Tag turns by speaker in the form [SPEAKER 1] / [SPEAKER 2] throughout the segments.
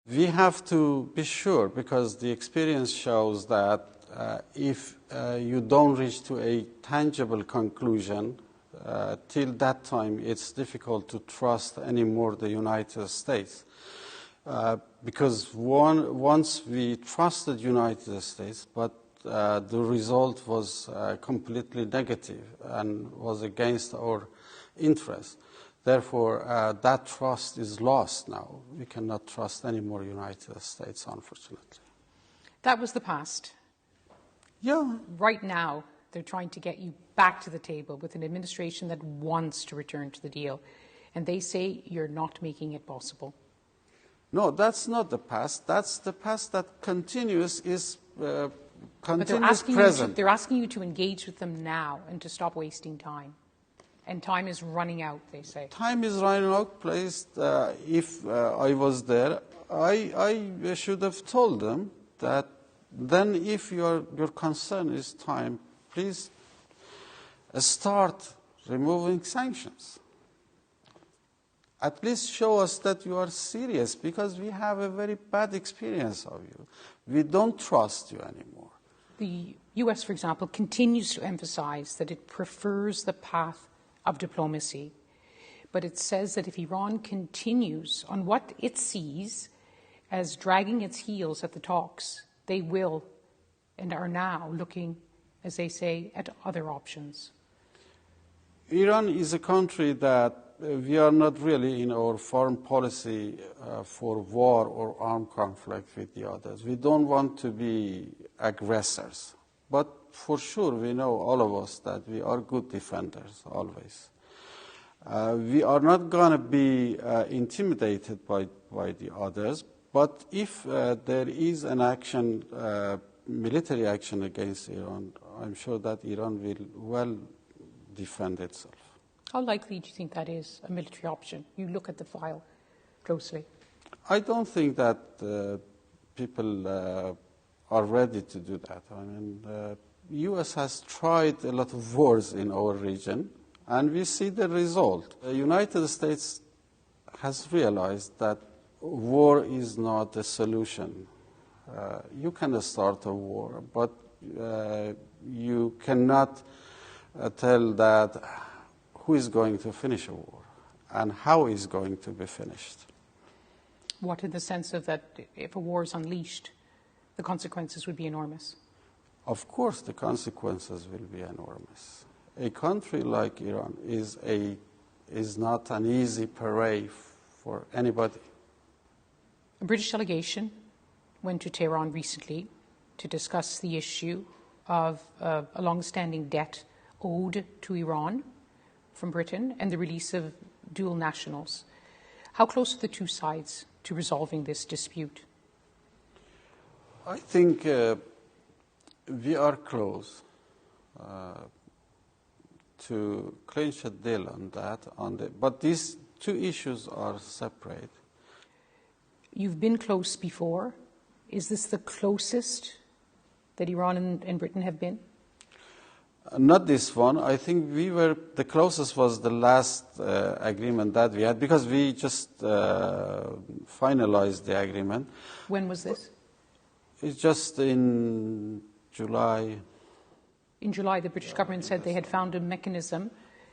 [SPEAKER 1] We have to be sure, because the experience shows that if you don't reach to a tangible conclusion, till that time it's difficult to trust anymore the United States. Because once we trusted United States, but the result was completely negative and was against our interest. Therefore, that trust is lost now. We cannot trust any more United States, unfortunately.
[SPEAKER 2] That was the past.
[SPEAKER 1] Yeah.
[SPEAKER 2] Right now, they're trying to get you back to the table with an administration that wants to return to the deal. And they say you're not making it possible.
[SPEAKER 1] No, that's not the past. That's the past that continues, is
[SPEAKER 2] But
[SPEAKER 1] present.
[SPEAKER 2] they're asking you to engage with them now and to stop wasting time. And time is running out, they say.
[SPEAKER 1] Time is running out, please. If I was there, I should have told them that then if your concern is time, please start removing sanctions. At least show us that you are serious, because we have a very bad experience of you. We don't trust you anymore.
[SPEAKER 2] The U.S., for example, continues to emphasize that it prefers the path of diplomacy. But it says that if Iran continues on what it sees as dragging its heels at the talks, they will and are now looking, as they say, at other options.
[SPEAKER 1] Iran is a country that we are not really in our foreign policy for war or armed conflict with the others. We don't want to be aggressors. But for sure, we know, all of us, that we are good defenders, always. We are not going to be intimidated by the others, but if there is an action, military action against Iran, I'm sure that Iran will well defend itself.
[SPEAKER 2] How likely do you think that is, a military option? You look at the file closely.
[SPEAKER 1] I don't think that people are ready to do that. I mean, the U.S. has tried a lot of wars in our region, and we see the result. The United States has realized that war is not a solution. You can start a war, but you cannot tell that who is going to finish a war and how is going to be finished.
[SPEAKER 2] What, in the sense of that if a war is unleashed, the consequences would be enormous?
[SPEAKER 1] Of course, the consequences will be enormous. A country like Iran is not an easy prey for anybody.
[SPEAKER 2] A British delegation went to Tehran recently to discuss the issue of a long-standing debt owed to Iran from Britain and the release of dual nationals. How close are the two sides to resolving this dispute?
[SPEAKER 1] I think we are close to clinch a deal on that. But these two issues are separate.
[SPEAKER 2] You've been close before. Is this the closest that Iran and Britain have been?
[SPEAKER 1] Not this one. I think the closest was the last agreement that we had, because we just finalized the agreement.
[SPEAKER 2] When was this?
[SPEAKER 1] It's just in July.
[SPEAKER 2] In July, the British government said they had found a mechanism.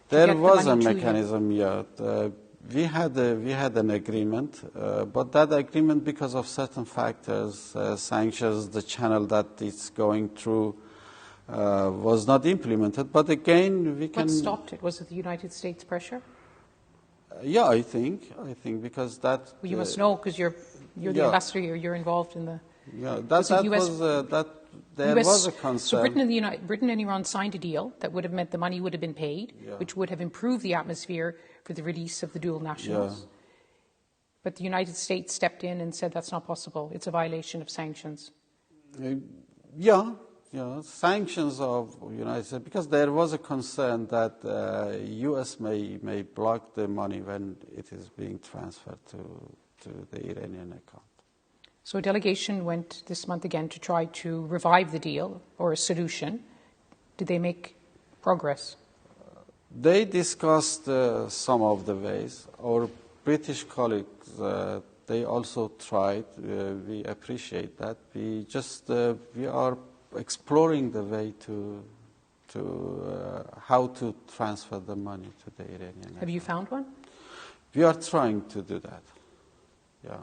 [SPEAKER 1] There was a mechanism, yeah. We had an agreement, but that agreement, because of certain factors, sanctions, the channel that it's going through, was not implemented. But again, we can.
[SPEAKER 2] What stopped it? Was it the United States pressure?
[SPEAKER 1] Yeah, I think because that.
[SPEAKER 2] Well, you must know, because you're the ambassador. You're involved in the.
[SPEAKER 1] Yeah, there was a concern.
[SPEAKER 2] So Britain and Iran signed a deal that would have meant the money would have been paid, which would have improved the atmosphere for the release of the dual nationals. Yeah. But the United States stepped in and said that's not possible. It's a violation of sanctions.
[SPEAKER 1] Sanctions of United States, because there was a concern that U.S. may block the money when it is being transferred to the Iranian account.
[SPEAKER 2] So a delegation went this month again to try to revive the deal or a solution. Did they make progress?
[SPEAKER 1] They discussed some of the ways. Our British colleagues, they also tried. We appreciate that. We are exploring the way to how to transfer the money to the Iranian.
[SPEAKER 2] Have you found one?
[SPEAKER 1] We are trying to do that. Yeah.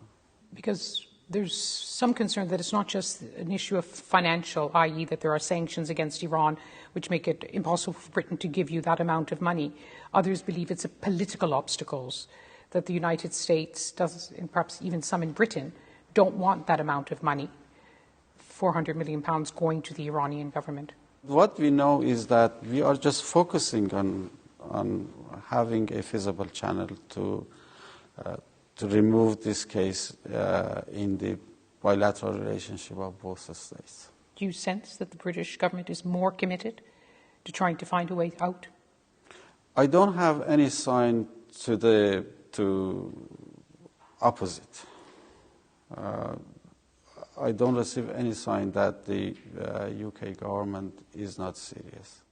[SPEAKER 2] Because there's some concern that it's not just an issue of financial, i.e. that there are sanctions against Iran which make it impossible for Britain to give you that amount of money. Others believe it's a political obstacles that the United States does, and perhaps even some in Britain, don't want that amount of money, £400 million going to the Iranian government.
[SPEAKER 1] What we know is that we are just focusing on having a feasible channel to remove this case in the bilateral relationship of both states.
[SPEAKER 2] Do you sense that the British government is more committed to trying to find a way out?
[SPEAKER 1] I don't have any sign to opposite. I don't receive any sign that the UK government is not serious.